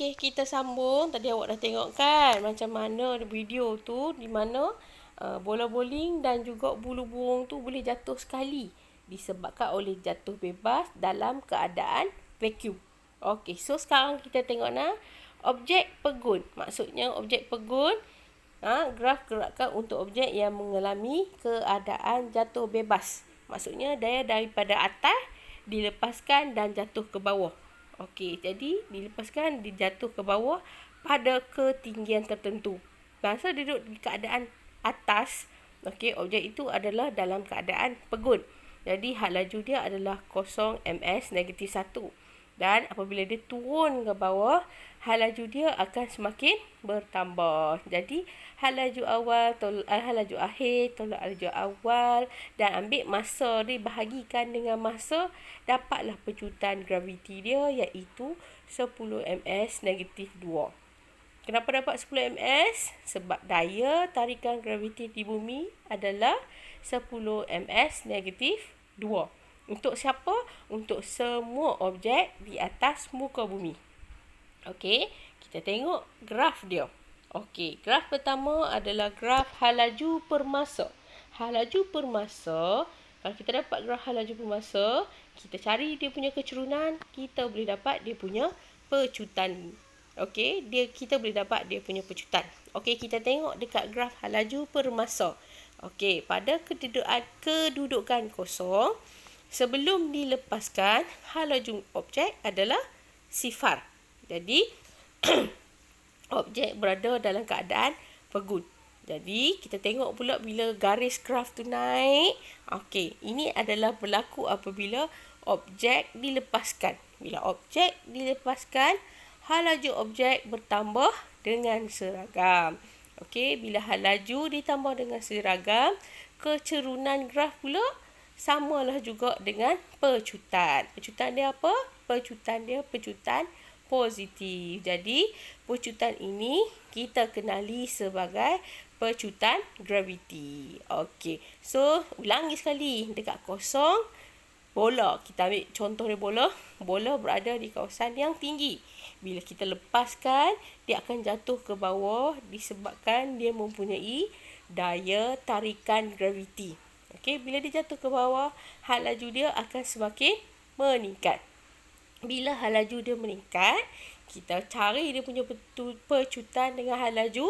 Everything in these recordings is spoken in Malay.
Okey, kita sambung. Tadi awak dah tengok kan macam mana video tu di mana bola bowling dan juga bulu burung tu boleh jatuh sekali disebabkan oleh jatuh bebas dalam keadaan vacuum. Okey, so sekarang kita tengok objek pegun. Maksudnya objek pegun graf gerakan untuk objek yang mengalami keadaan jatuh bebas. Maksudnya dia daripada atas dilepaskan dan jatuh ke bawah. Okey, jadi dilepaskan, dijatuh ke bawah pada ketinggian tertentu. Masa duduk di keadaan atas, okey, objek itu adalah dalam keadaan pegun. Jadi had laju dia adalah 0 ms negatif 1. Dan apabila dia turun ke bawah, had laju dia akan semakin bertambah. Jadi had laju awal tolak had laju akhir tolak laju awal dan ambil masa dia bahagikan dengan masa, dapatlah pecutan graviti dia iaitu 10 ms negatif 2. Kenapa dapat 10 ms? Sebab daya tarikan graviti di bumi adalah 10 ms negatif 2. Untuk siapa? Untuk semua objek di atas muka bumi. Okey, kita tengok graf dia. Okey, graf pertama adalah graf hal laju per masa. Hal laju per masa, kalau kita dapat graf hal laju per masa, kita cari dia punya kecerunan, kita boleh dapat dia punya pecutan. Okey, kita boleh dapat dia punya pecutan. Okey, kita tengok dekat graf hal laju per masa. Okey, pada kedudukan kosong, sebelum dilepaskan, hal laju objek adalah sifar. Jadi, objek berada dalam keadaan pegun. Jadi, kita tengok pula bila garis graf tu naik. Okey, ini adalah berlaku apabila objek dilepaskan. Bila objek dilepaskan, hal laju objek bertambah dengan seragam. Okey, bila hal laju ditambah dengan seragam, kecerunan graf pula samalah juga dengan pecutan. Pecutan dia apa? Pecutan dia pecutan positif. Jadi, pecutan ini kita kenali sebagai pecutan graviti. Okey. So, ulangi sekali. Dekat kosong, bola. Kita ambil contoh dia bola. Bola berada di kawasan yang tinggi. Bila kita lepaskan, dia akan jatuh ke bawah disebabkan dia mempunyai daya tarikan graviti. Okey, bila dia jatuh ke bawah, hal laju dia akan semakin meningkat. Bila hal laju dia meningkat, kita cari dia punya pecutan dengan hal laju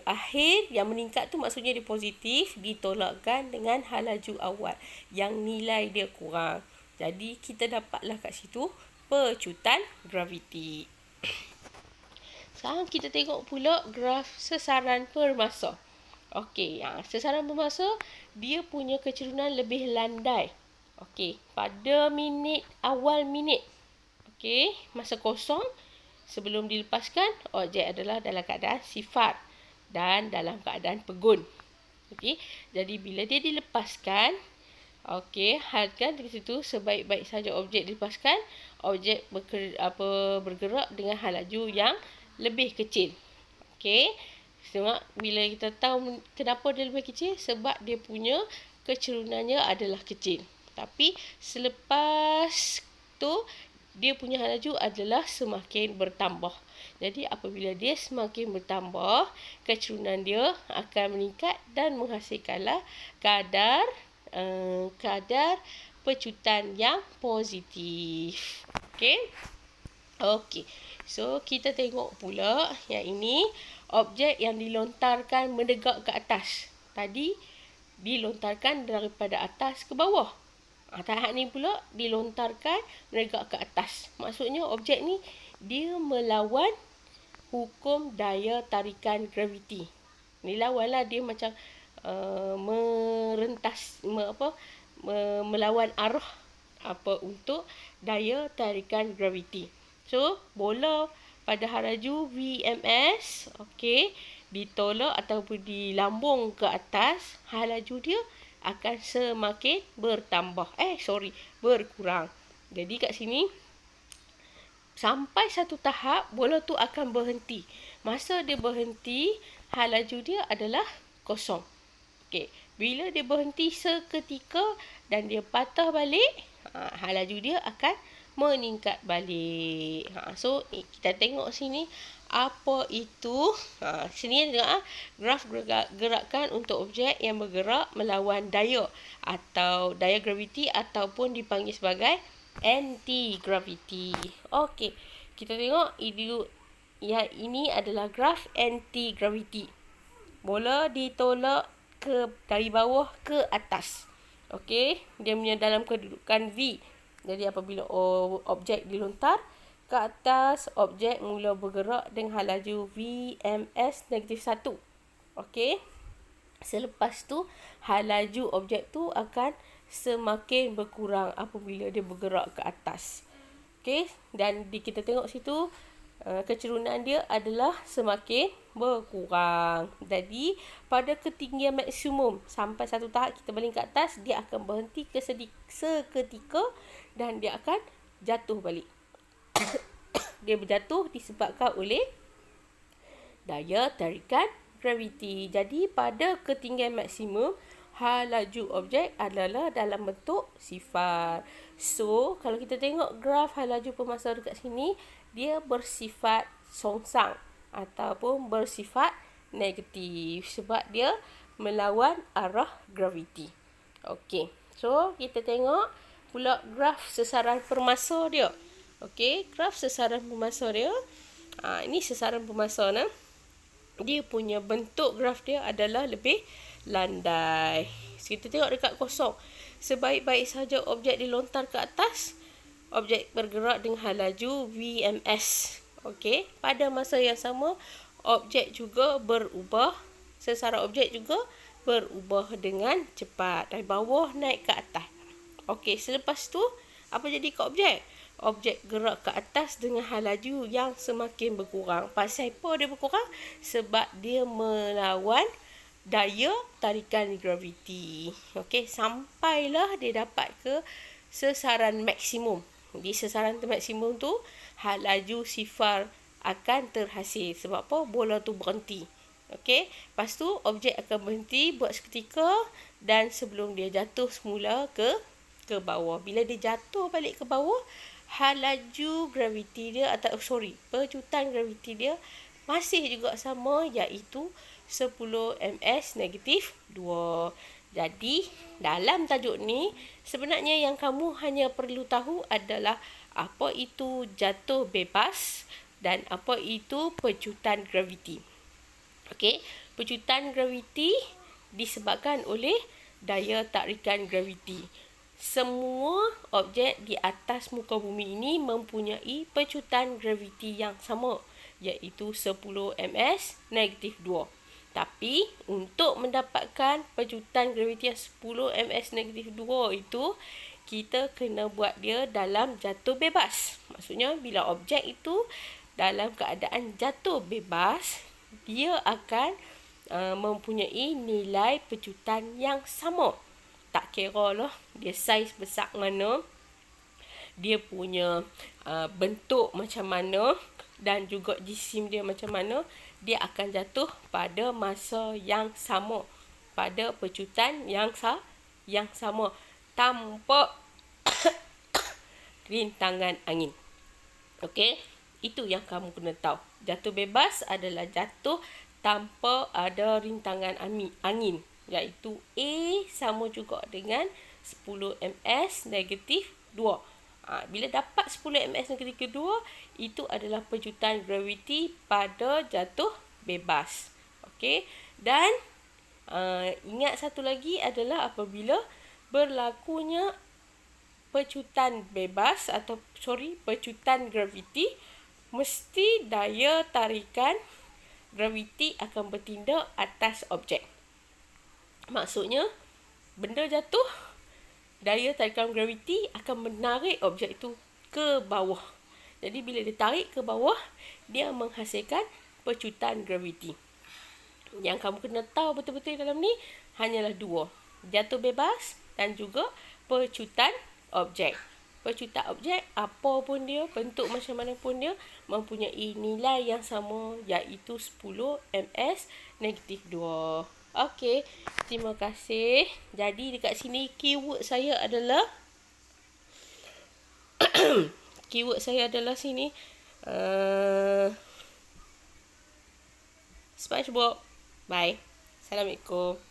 akhir. Yang meningkat tu maksudnya dia positif, ditolakkan dengan hal laju awal yang nilai dia kurang. Jadi kita dapatlah kat situ pecutan graviti. Sekarang kita tengok pula graf sesaran per masa. Okey, sesaran per masa dia punya kecerunan lebih landai. Okey, pada awal minit. Okey, masa kosong sebelum dilepaskan, objek adalah dalam keadaan sifar dan dalam keadaan pegun. Okey, jadi bila dia dilepaskan, okey, halkan di situ sebaik-baik saja objek dilepaskan, objek bergerak dengan hal laju yang lebih kecil. Okey, sebab bila kita tahu kenapa dia lebih kecil, sebab dia punya kecerunannya adalah kecil. Tapi selepas tu dia punya hal laju adalah semakin bertambah. Jadi apabila dia semakin bertambah, kecerunan dia akan meningkat dan menghasilkanlah kadar pecutan yang positif. Okey. Okey. So kita tengok pula yang ini objek yang dilontarkan menegak ke atas. Tadi dilontarkan daripada atas ke bawah. Tahap ni pula dilontarkan menegak ke atas. Maksudnya objek ni dia melawan hukum daya tarikan graviti. Ni lawanlah, dia macam melawan arah untuk daya tarikan graviti. So, bola pada hal laju VMS, okey, ditolak ataupun dilambung ke atas, hal laju dia akan semakin berkurang. Jadi kat sini sampai satu tahap bola tu akan berhenti. Masa dia berhenti, hal laju dia adalah kosong. Okey, bila dia berhenti seketika dan dia patah balik, hal laju dia akan meningkat balik. So kita tengok sini apa itu. Sini tengok graf gerakan untuk objek yang bergerak melawan daya atau daya graviti ataupun dipanggil sebagai anti-gravity. Okey, kita tengok ini adalah graf anti-gravity. Bola ditolak dari bawah ke atas. Okey, dia punya dalam kedudukan V. Jadi apabila objek dilontar ke atas, objek mula bergerak dengan laju VMS -1. Okey. Selepas tu, hal laju objek tu akan semakin berkurang apabila dia bergerak ke atas. Okey, dan kita tengok situ kecerunan dia adalah semakin berkurang. Jadi, pada ketinggian maksimum sampai satu tahap kita baling ke atas, dia akan berhenti seketika dan dia akan jatuh balik. Dia berjatuh disebabkan oleh daya tarikan graviti. Jadi, pada ketinggian maksimum, hal laju objek adalah dalam bentuk sifar. So, kalau kita tengok graf hal laju pemasa dekat sini, dia bersifat songsang ataupun bersifat negatif sebab dia melawan arah graviti. Okey. So, kita tengok pula graf sesaran permasa dia. Okey, graf sesaran permasa dia. Ini sesaran permasa nah. Dia punya bentuk graf dia adalah lebih landai. So, kita tengok dekat kosong. Sebaik-baik saja objek dilontar ke atas, objek bergerak dengan hal laju VMS. Okey, pada masa yang sama, objek juga berubah, sesaran objek juga berubah dengan cepat dari bawah naik ke atas. Okey, selepas tu apa jadi ke objek? Objek gerak ke atas dengan hal laju yang semakin berkurang. Pasal apa dia berkurang? Sebab dia melawan daya tarikan graviti. Okey, sampailah dia dapat ke sesaran maksimum. Di sesaran maksimum tu, hal laju sifar akan terhasil. Sebab apa? Bola tu berhenti. Okey, lepas tu objek akan berhenti buat seketika dan sebelum dia jatuh semula ke bawah. Bila dia jatuh balik ke bawah, hal laju graviti dia pecutan graviti dia masih juga sama, iaitu 10 ms -2. Jadi, dalam tajuk ni, sebenarnya yang kamu hanya perlu tahu adalah apa itu jatuh bebas dan apa itu pecutan graviti. Okey, pecutan graviti disebabkan oleh daya tarikan graviti. Semua objek di atas muka bumi ini mempunyai pecutan graviti yang sama, iaitu 10 ms -2. Tapi, untuk mendapatkan pecutan graviti yang 10 ms -2 itu, kita kena buat dia dalam jatuh bebas. Maksudnya, bila objek itu dalam keadaan jatuh bebas, dia akan mempunyai nilai pecutan yang sama. Tak kira lah dia saiz besar mana, dia punya bentuk macam mana dan juga jisim dia macam mana, dia akan jatuh pada masa yang sama, pada pecutan yang sama, tanpa rintangan angin. Okey, itu yang kamu kena tahu. Jatuh bebas adalah jatuh tanpa ada rintangan angin, iaitu A sama juga dengan 10 ms -2. Bila dapat 10 ms -2, itu adalah pecutan graviti pada jatuh bebas. Okey, dan ingat satu lagi adalah apabila berlakunya pecutan bebas pecutan graviti, mesti daya tarikan graviti akan bertindak atas objek. Maksudnya, benda jatuh, daya tarikan graviti akan menarik objek itu ke bawah. Jadi, bila dia tarik ke bawah, dia menghasilkan pecutan graviti. Yang kamu kena tahu betul-betul dalam ni hanyalah dua. Jatuh bebas dan juga pecutan objek. Pecutan objek, apa pun dia, bentuk macam mana pun dia, mempunyai nilai yang sama, iaitu 10 ms -2. Okey, terima kasih. Jadi dekat sini keyword saya adalah Keyword saya adalah sini uh, SpongeBob. Bye. Assalamualaikum.